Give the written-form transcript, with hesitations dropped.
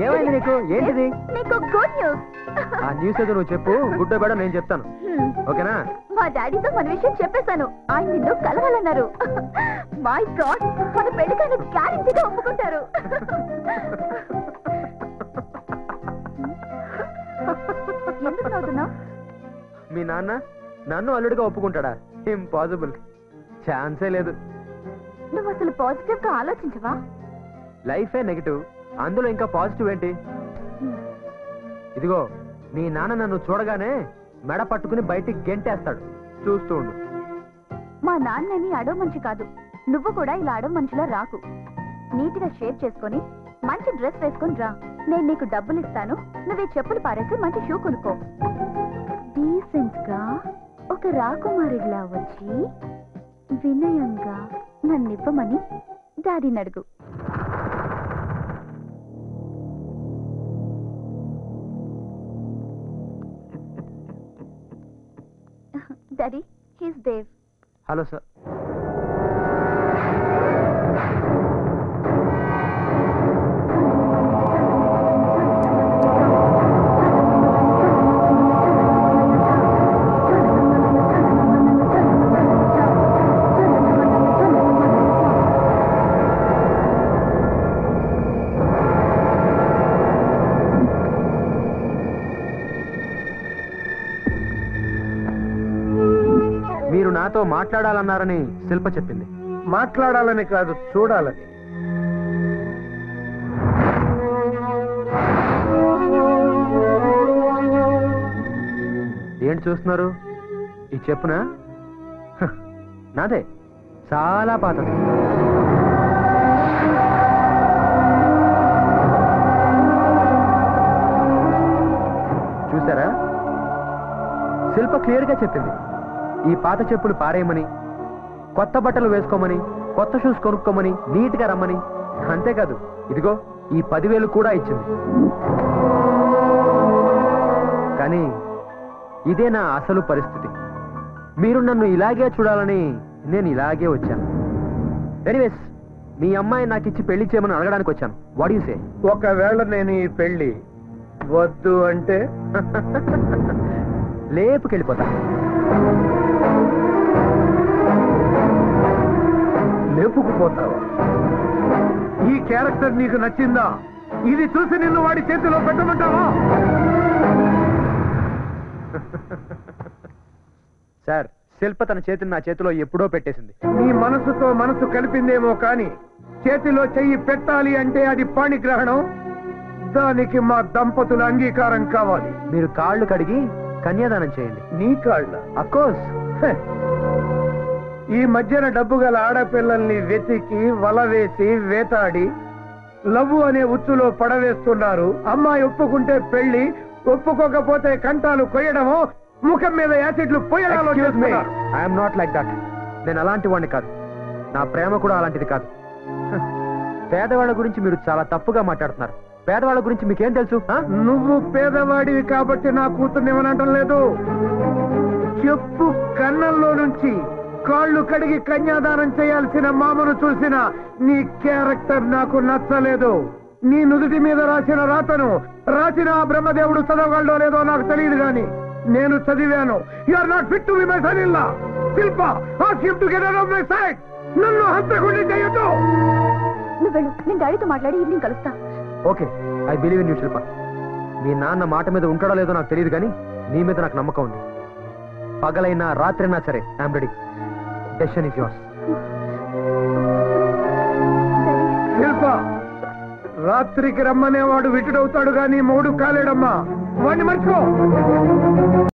ఏమైంది నీకు? ఏంటిది? Good news. ఆ న్యూస్ ఏదో నువ్వు చెప్పు, గుడ్ బేడ నేను చెప్తాను. ఓకేనా? మా డాడీతో మన విషయం చెప్పేశాను. ఆయన నిన్ను కలవాలన్నారు. మై గాడ్, మన పెళ్లికైనా గ్యారెంటీగా ఒప్పుకుంటారు. ఎందుకు నవ్వుతున్నావు? మీ నాన్న నన్ను అల్లుడిగా ఒప్పుకుంటాడా? ఇంపాసిబుల్, ఛాన్సే లేదు. నువ్వు అసలు పాజిటివ్ గా ఆలోచించవా? లైఫే నెగిటివ్, అందులో ఇంకా పాజిటివ్ ఏంటి? ఇదిగో, మీ నాన్న నన్ను చూడగానే మెడ పట్టుకుని బయటికి గెంటేస్తాడు, చూస్తూ ఉండు. మా నాన్నని అడవ మనిషి కాదు, నువ్వు కూడా ఇలా అడవ మనిషిలా రాకు. నీట్ గా షేప్ చేసుకొని మంచి డ్రెస్ వేసుకొని రా. నేను నీకు డబ్బులు ఇస్తాను, నువ్వే చెప్పులు పారేసి మంచి షూ కొనుక్కో. డీసెంట్ గా ఒక రాకుమారిలా వచ్చి వినయంగా నన్నివ్వమని డాడీని అడుగు. Daddy, he's Dev. Hello sir. మీరు నాతో మాట్లాడాలన్నారని శిల్ప చెప్పింది. మాట్లాడాలని కాదు, చూడాలని. ఏంటి చూస్తున్నారు? ఈ చెప్పునా? నాదే, చాలా పాతది. చూసారా? శిల్ప క్లియర్ గా చెప్పింది, ఈ పాత చెప్పులు పారేయమని, కొత్త బట్టలు వేసుకోమని, కొత్త షూస్ కొనుక్కోమని, నీట్ గా రమ్మని. అంతేకాదు, ఇదిగో ఈ 10,000 కూడా ఇచ్చింది. కానీ ఇదే నా అసలు పరిస్థితి. మీరు నన్ను ఇలాగే చూడాలని నేను ఇలాగే వచ్చాను. ఎనీవేస్, మీ అమ్మాయి నాకు ఇచ్చి పెళ్లి చేయమని అడగడానికి వచ్చాను. What you say? ఒకవేళ నేను ఈ పెళ్లి వద్దు అంటే లేపుకెళ్ళిపోతా. లేపుకుపోతావా? ఈ క్యారెక్టర్ నీకు నచ్చిందా? ఇది చూసి నిన్ను వాడి చేతిలో పెట్టమంటావా? సార్, శిల్ప తన చేతిని నా చేతిలో ఎప్పుడో పెట్టేసింది. నీ మనసుతో మనసు కలిపిందేమో కానీ చేతిలో చెయ్యి పెట్టాలి అంటే అది పాణిగ్రహణం. దానికి మా దంపతుల అంగీకారం కావాలి. మీరు కాళ్ళు కడిగి కన్యాదానం చేయండి. నీ కాళ్ళ? అఫ్కోర్స్. ఈ మధ్యన డబ్బు గల ఆడపిల్లల్ని వెతికి వల వేసి వేటాడి లవ్వు అనే ఉచ్చులో పడవేస్తున్నారు. అమ్మాయి ఒప్పుకుంటే పెళ్లి, ఒప్పుకోకపోతే కంటాలు కొయ్యడమో, ముఖం మీద యాసిడ్లు పోయడాలో చేస్తున్నారు. I'm not like that. నేను అలాంటి వాడిని కాదు. నా ప్రేమ కూడా అలాంటిది కాదు. పేదవాళ్ళ గురించి మీరు చాలా తప్పుగా మాట్లాడుతున్నారు. పేదవాళ్ళ గురించి మీకేం తెలుసు? నువ్వు పేదవాడివి కాబట్టి నా కూతుర్ని ఏమనటం లేదు. చెప్పు కన్నంలో నుంచి కాళ్ళు కడిగి కన్యాదానం చేయాల్సిన మామను చూసిన నీ క్యారెక్టర్ నాకు నచ్చలేదు. నీ నుదుటి మీద రాసిన రాతను రాసిన ఆ బ్రహ్మదేవుడు చదవగలడో లేదో నాకు తెలియదు గాని నేను చదివాను. You are not fit to be my son in law. Shilpa, ask him to get out of my sight. నన్ను హంతకుండా చేయొద్దు. నువ్వు వెళ్ళు, నేను డాడీతో మాట్లాడి ఈవినింగ్ కలుస్తా. Okay, I believe in you Shilpa. మీ నాన్న మాట మీద ఉంటాడో లేదో నాకు తెలియదు కానీ నీ మీద నాకు నమ్మకం ఉంది. పగలైనా రాత్రైనా సరే I'm ready. Decision is yours. Shilpa, రాత్రికి రమ్మనేవాడు విటుడవుతాడు గాని మూడు కాలేడమ్మా. వాడిని మర్చిపో.